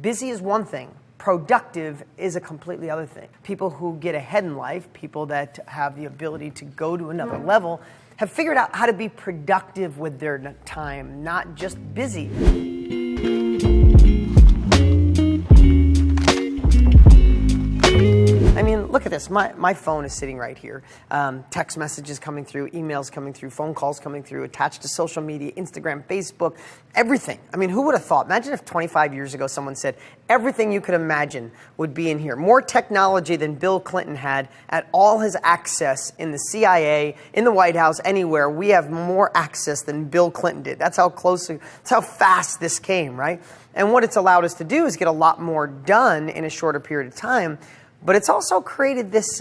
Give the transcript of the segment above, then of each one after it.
Busy is one thing. Productive is a completely other thing. People who get ahead in life, people that have the ability to go to another level, have figured out how to be productive with their time, not just busy. I mean, look at this. My phone is sitting right here. Text messages coming through, emails coming through, phone calls coming through, attached to social media, Instagram, Facebook, everything. I mean, who would have thought? Imagine if 25 years ago someone said everything you could imagine would be in here. More technology than Bill Clinton had at all his access in the CIA, in the White House, anywhere. We have more access than Bill Clinton did. That's how close, that's how fast this came, right? And what it's allowed us to do is get a lot more done in a shorter period of time. But it's also created this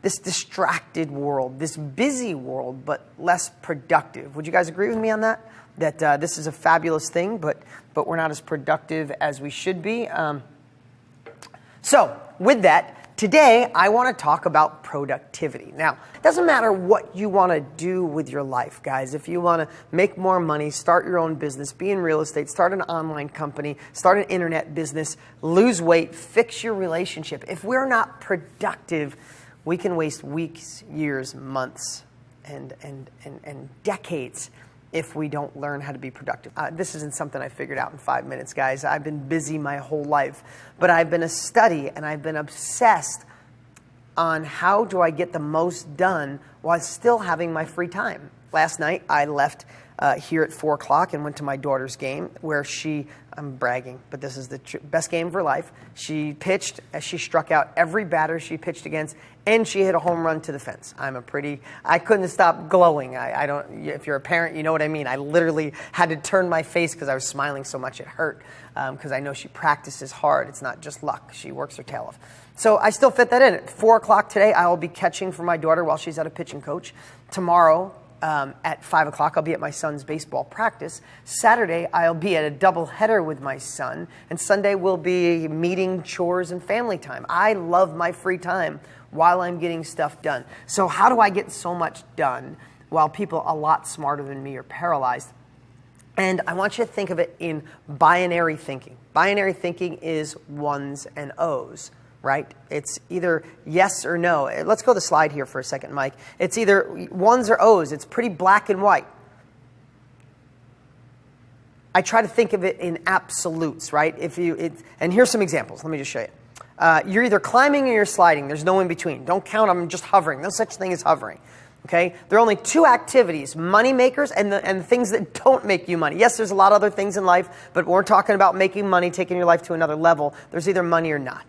this distracted world, this busy world, but less productive. Would you guys agree with me on that? That this is a fabulous thing, but we're not as productive as we should be. So with that, today I want to talk about productivity. Now, it doesn't matter what you want to do with your life, guys. If you want to make more money, start your own business, be in real estate, start an online company, start an internet business, lose weight, fix your relationship. If we're not productive, we can waste weeks, years, months, and decades if we don't learn how to be productive. This isn't something I figured out in 5 minutes, guys. I've been busy my whole life, but I've been a study and I've been obsessed on how do I get the most done while still having my free time. Last night, I left here at 4 o'clock and went to my daughter's game where I'm bragging, but this is the best game of her life. She pitched, she struck out every batter she pitched against, and she hit a home run to the fence. I couldn't stop glowing. I don't, if you're a parent, you know what I mean. I literally had to turn my face because I was smiling so much it hurt, because I know she practices hard. It's not just luck. She works her tail off. So I still fit that in. At 4 o'clock today, I will be catching for my daughter while she's at a pitching coach. Tomorrow, at 5 o'clock, I'll be at my son's baseball practice. Saturday, I'll be at a doubleheader with my son. And Sunday will be meeting, chores, and family time. I love my free time while I'm getting stuff done. So how do I get so much done while people a lot smarter than me are paralyzed? And I want you to think of it in binary thinking. Binary thinking is ones and O's. Right? It's either yes or no. Let's go to the slide here for a second, Mike. It's either ones or O's. It's pretty black and white. I try to think of it in absolutes, right? And here's some examples. Let me just show you. You're either climbing or you're sliding. There's no in between. Don't count on just hovering. No such thing as hovering. Okay? There are only two activities, money makers and the things that don't make you money. Yes, there's a lot of other things in life, but when we're talking about making money, taking your life to another level, there's either money or not.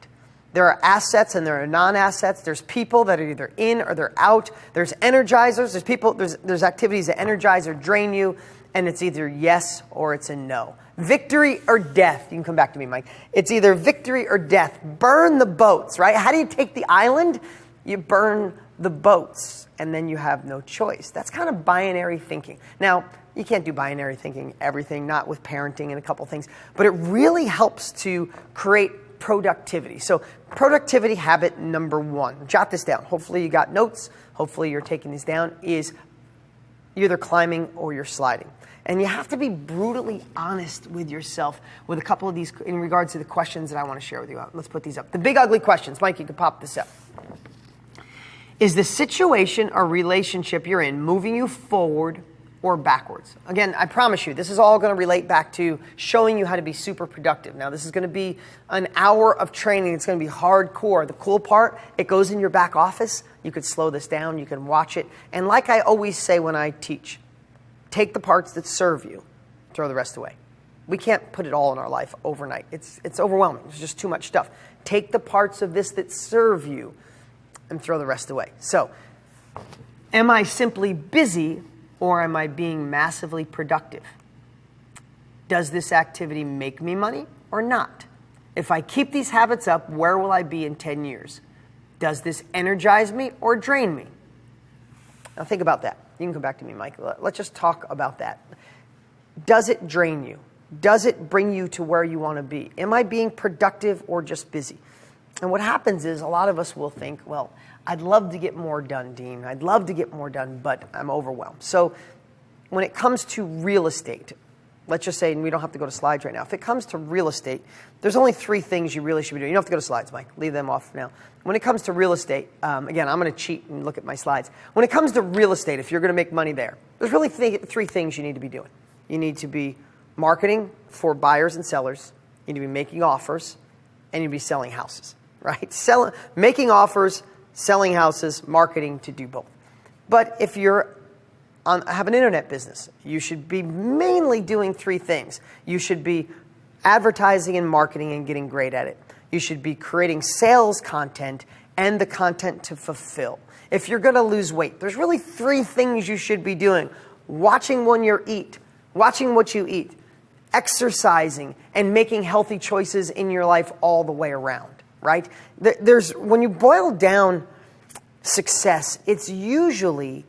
There are assets and there are non-assets. There's people that are either in or they're out. There's energizers. There's activities that energize or drain you, and it's either yes or it's a no. Victory or death. You can come back to me, Mike. It's either victory or death. Burn the boats, right? How do you take the island? You burn the boats, and then you have no choice. That's kind of binary thinking. Now, you can't do binary thinking everything, not with parenting and a couple things, but it really helps to create productivity. So productivity habit number 1, jot this down. Hopefully you got notes. Hopefully you're taking these down, is you're either climbing or you're sliding. And you have to be brutally honest with yourself with a couple of these in regards to the questions that I want to share with you. Let's put these up. The big ugly questions. Mike, you can pop this up. Is the situation or relationship you're in moving you forward or backwards? Again, I promise you, this is all going to relate back to showing you how to be super productive. Now, this is going to be an hour of training. It's going to be hardcore. The cool part, it goes in your back office. You could slow this down. You can watch it. And like I always say when I teach, take the parts that serve you, throw the rest away. We can't put it all in our life overnight. It's overwhelming. There's just too much stuff. Take the parts of this that serve you and throw the rest away. So, am I simply busy, or am I being massively productive? Does this activity make me money or not? If I keep these habits up, where will I be in 10 years? Does this energize me or drain me? Now think about that. You can come back to me, Mike. Let's just talk about that. Does it drain you? Does it bring you to where you want to be? Am I being productive or just busy? And what happens is a lot of us will think, well, I'd love to get more done, Dean. I'd love to get more done, but I'm overwhelmed. So when it comes to real estate, let's just say, and we don't have to go to slides right now. If it comes to real estate, there's only 3 things you really should be doing. You don't have to go to slides, Mike. Leave them off for now. When it comes to real estate, again, I'm going to cheat and look at my slides. When it comes to real estate, if you're going to make money there, there's really 3 things you need to be doing. You need to be marketing for buyers and sellers. You need to be making offers, and you need to be selling houses, right? Making offers, selling houses, marketing to do both. But if you're have an internet business, you should be mainly doing 3 things. You should be advertising and marketing and getting great at it. You should be creating sales content and the content to fulfill. If you're going to lose weight, there's really 3 things you should be doing. Watching what you eat, exercising, and making healthy choices in your life all the way around, right? When you boil down success, it's usually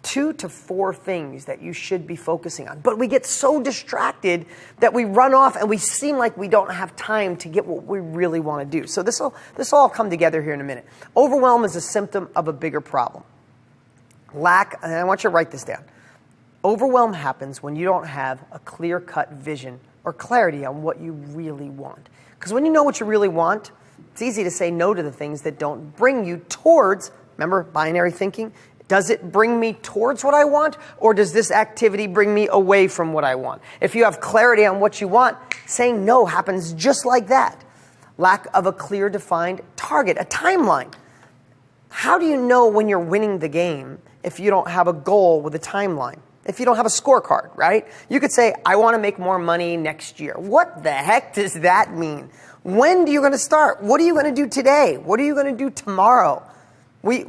2 to 4 things that you should be focusing on. But we get so distracted that we run off and we seem like we don't have time to get what we really want to do. So this will all come together here in a minute. Overwhelm is a symptom of a bigger problem. And I want you to write this down. Overwhelm happens when you don't have a clear-cut vision or clarity on what you really want. Because when you know what you really want, it's easy to say no to the things that don't bring you towards, remember binary thinking? Does it bring me towards what I want, or does this activity bring me away from what I want? If you have clarity on what you want, saying no happens just like that. Lack of a clear defined target, a timeline. How do you know when you're winning the game if you don't have a goal with a timeline? If you don't have a scorecard, right? You could say, I want to make more money next year. What the heck does that mean? When are you going to start? What are you going to do today? What are you going to do tomorrow?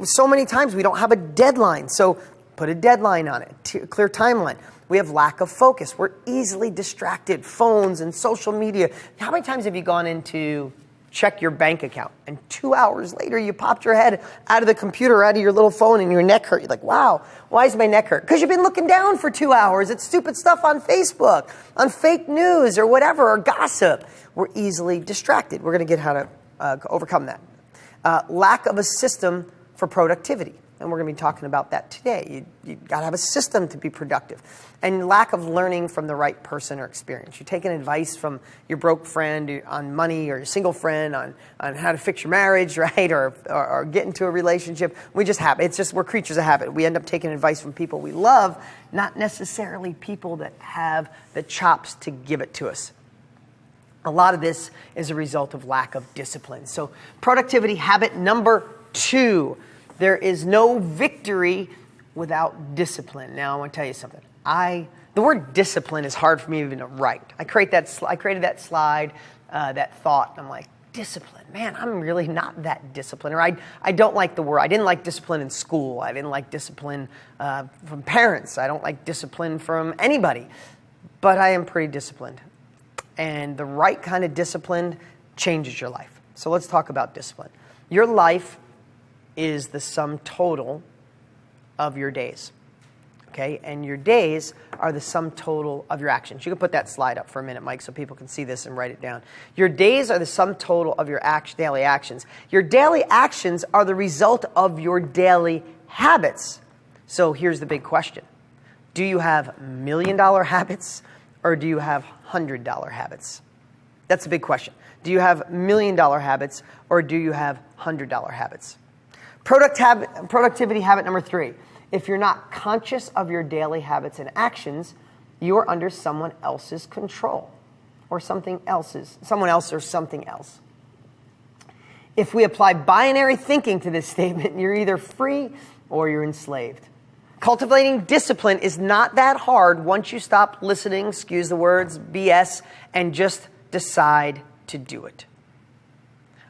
So many times we don't have a deadline, so put a deadline on it, a clear timeline. We have lack of focus. We're easily distracted, phones and social media. How many times have you gone in to check your bank account and 2 hours later you popped your head out of the computer, out of your little phone, and your neck hurt? You're like, wow, why is my neck hurt? Because you've been looking down for 2 hours at stupid stuff on Facebook, on fake news or whatever, or gossip. We're easily distracted. We're going to get how to overcome that. Lack of a system for productivity. And we're going to be talking about that today. You got to have a system to be productive. And lack of learning from the right person or experience. You're taking advice from your broke friend on money, or your single friend on how to fix your marriage, right? Or get into a relationship. We're creatures of habit. We end up taking advice from people we love, not necessarily people that have the chops to give it to us. A lot of this is a result of lack of discipline. So productivity habit number 2. There is no victory without discipline. Now, I want to tell you something. The word discipline is hard for me even to write. I created that slide, that thought. I'm like, discipline. Man, I'm really not that disciplined. Or I don't like the word. I didn't like discipline in school. I didn't like discipline from parents. I don't like discipline from anybody. But I am pretty disciplined. And the right kind of discipline changes your life. So let's talk about discipline. Your life is the sum total of your days, okay? And your days are the sum total of your actions. You can put that slide up for a minute, Mike, so people can see this and write it down. Your days are the sum total of your daily actions. Your daily actions are the result of your daily habits. So here's the big question. Do you have $1 million habits, or do you have $100 habits? That's a big question. Do you have $1 million habits, or do you have $100 habits? Productivity habit number 3. If you're not conscious of your daily habits and actions, you're under someone else's control, or someone else or something else. If we apply binary thinking to this statement, you're either free or you're enslaved. Cultivating discipline is not that hard once you stop listening, excuse the words, BS, and just decide to do it.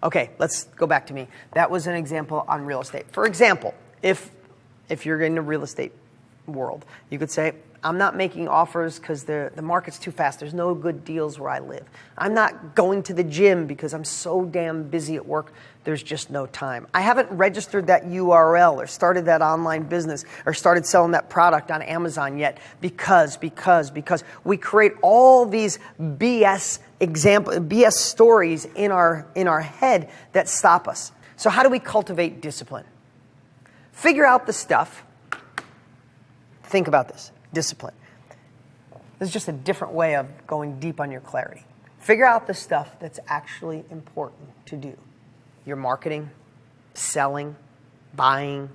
Okay, let's go back to me. That was an example on real estate. For example, if you're in the real estate world, you could say, I'm not making offers because the market's too fast. There's no good deals where I live. I'm not going to the gym because I'm so damn busy at work. There's just no time. I haven't registered that URL or started that online business or started selling that product on Amazon yet because we create all these BS stories in our head that stop us. So how do we cultivate discipline? Figure out the stuff. Think about this. Discipline. This is just a different way of going deep on your clarity. Figure out the stuff that's actually important to do. Your marketing, selling, buying,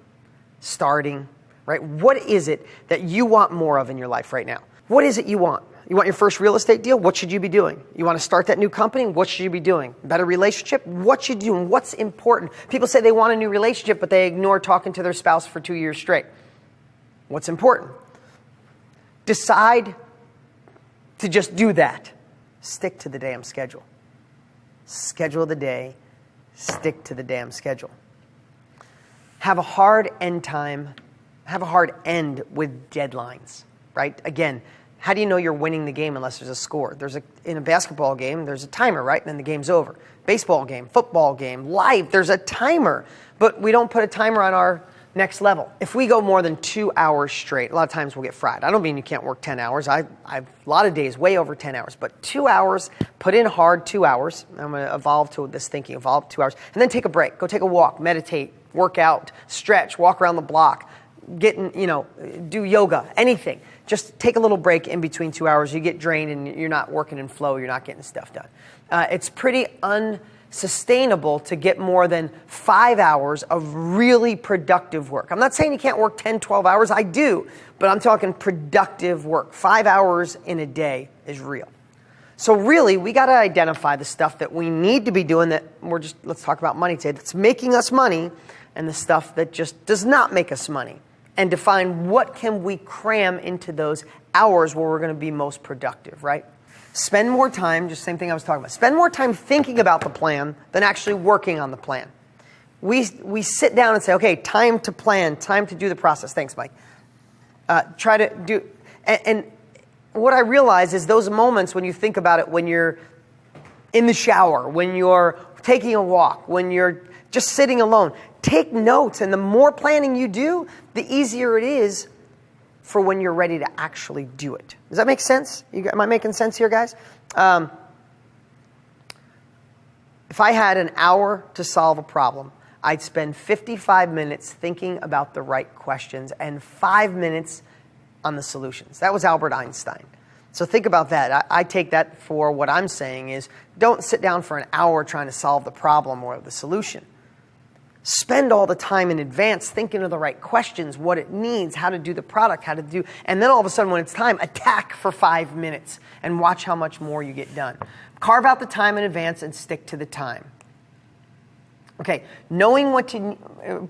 starting, right? What is it that you want more of in your life right now? What is it you want? You want your first real estate deal? What should you be doing? You want to start that new company? What should you be doing? Better relationship? What should you do? What's important? People say they want a new relationship, but they ignore talking to their spouse for 2 years straight. What's important? Decide to just do that. Stick to the damn schedule. Schedule the day. Stick to the damn schedule. Have a hard end time. Have a hard end with deadlines, right? Again, how do you know you're winning the game unless there's a score? In a basketball game, there's a timer, right? And then the game's over. Baseball game, football game, life, there's a timer. But we don't put a timer on our next level. If we go more than 2 hours straight, a lot of times we'll get fried. I don't mean you can't work 10 hours. I've a lot of days way over 10 hours. But 2 hours, put in hard 2 hours. I'm going to evolve to this thinking, evolve 2 hours. And then take a break. Go take a walk, meditate, work out, stretch, walk around the block, do yoga, anything. Just take a little break in between 2 hours. You get drained and you're not working in flow. You're not getting stuff done. It's pretty unsustainable to get more than 5 hours of really productive work. I'm not saying you can't work 10, 12 hours. I do. But I'm talking productive work. 5 hours in a day is real. So really, we got to identify the stuff that we need to be doing that let's talk about money today, that's making us money, and the stuff that just does not make us money. And define what can we cram into those hours where we're going to be most productive, right? Spend more time, just same thing I was talking about. Spend more time thinking about the plan than actually working on the plan. We sit down and say, okay, time to plan, time to do the process. Thanks, Mike. Try to do, and what I realize is those moments when you think about it, when you're in the shower, when you're taking a walk, when you're just sitting alone, take notes. And the more planning you do, the easier it is for when you're ready to actually do it. Does that make sense? Am I making sense here, guys? If I had an hour to solve a problem, I'd spend 55 minutes thinking about the right questions and 5 minutes on the solutions. That was Albert Einstein. So think about that. I take that for what I'm saying is don't sit down for an hour trying to solve the problem or the solution. Spend all the time in advance thinking of the right questions, what it needs, how to do the product, and then all of a sudden when it's time, attack for 5 minutes and watch how much more you get done. Carve out the time in advance and stick to the time. Okay, knowing what you,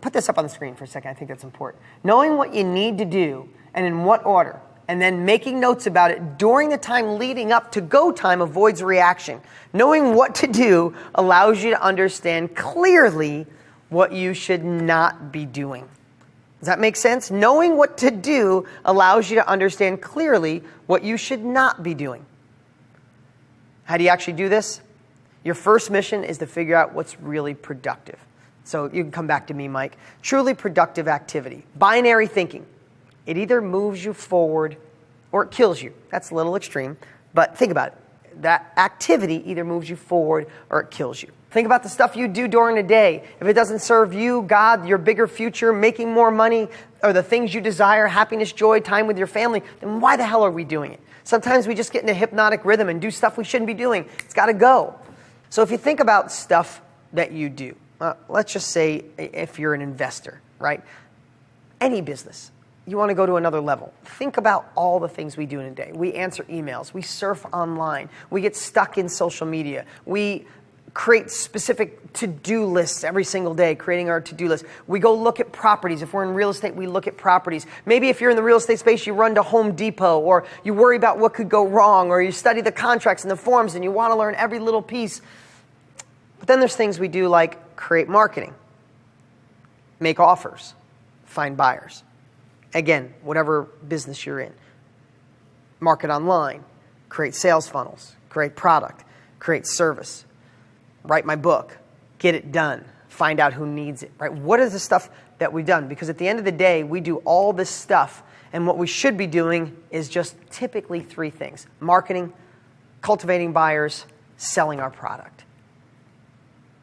put this up on the screen for a second, I think that's important. Knowing what you need to do and in what order, and then making notes about it during the time leading up to go time avoids reaction. Knowing what to do allows you to understand clearly what you should not be doing. Does that make sense? Knowing what to do allows you to understand clearly what you should not be doing. How do you actually do this? Your first mission is to figure out what's really productive. So you can come back to me, Mike. Truly productive activity. Binary thinking. It either moves you forward or it kills you. That's a little extreme, but think about it. That activity either moves you forward or it kills you. Think about the stuff you do during the day. If it doesn't serve you, God, your bigger future, making more money, or the things you desire, happiness, joy, time with your family, then why the hell are we doing it? Sometimes we just get in a hypnotic rhythm and do stuff we shouldn't be doing. It's got to go. So if you think about stuff that you do, let's just say if you're an investor, right? Any business. You want to go to another level. Think about all the things we do in a day. We answer emails. We surf online. We get stuck in social media. We create specific to-do lists every single day, creating our to-do list. We go look at properties. If we're in real estate, we look at properties. Maybe if you're in the real estate space, you run to Home Depot, or you worry about what could go wrong, or you study the contracts and the forms and you want to learn every little piece. But then there's things we do like create marketing, make offers, find buyers. Again, whatever business you're in. Market online, create sales funnels, create product, create service. Write my book, get it done, find out who needs it, right? What is the stuff that we've done? Because at the end of the day, we do all this stuff, and what we should be doing is just typically 3 things. Marketing, cultivating buyers, selling our product.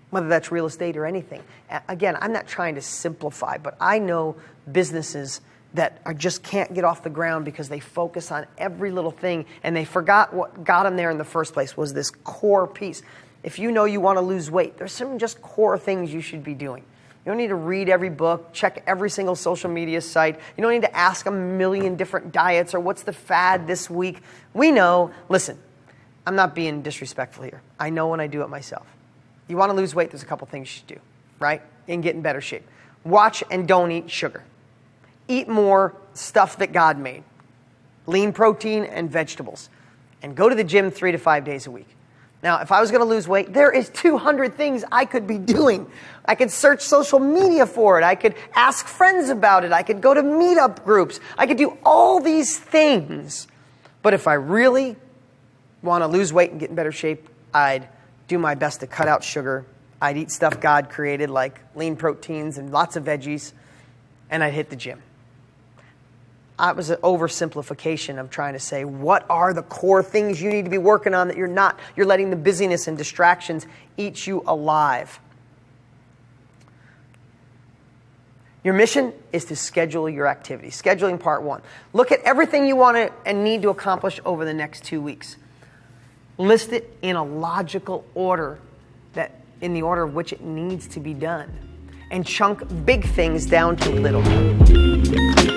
Whether that's real estate or anything. Again, I'm not trying to simplify, but I know businesses that are just can't get off the ground because they focus on every little thing and they forgot what got them there in the first place was this core piece. If you know you want to lose weight, there's some just core things you should be doing. You don't need to read every book, check every single social media site. You don't need to ask a million different diets or what's the fad this week. We know, listen, I'm not being disrespectful here. I know when I do it myself. You want to lose weight, there's a couple things you should do, right? And get in better shape. Watch and don't eat sugar. Eat more stuff that God made. Lean protein and vegetables. And go to the gym 3 to 5 days a week. Now, if I was going to lose weight, there is 200 things I could be doing. I could search social media for it. I could ask friends about it. I could go to meetup groups. I could do all these things. But if I really want to lose weight and get in better shape, I'd do my best to cut out sugar. I'd eat stuff God created like lean proteins and lots of veggies. And I'd hit the gym. It was an oversimplification of trying to say, what are the core things you need to be working on that you're not? You're letting the busyness and distractions eat you alive. Your mission is to schedule your activities. Scheduling part 1. Look at everything you want to and need to accomplish over the next 2 weeks. List it in a logical order, that in the order of which it needs to be done. And chunk big things down to little.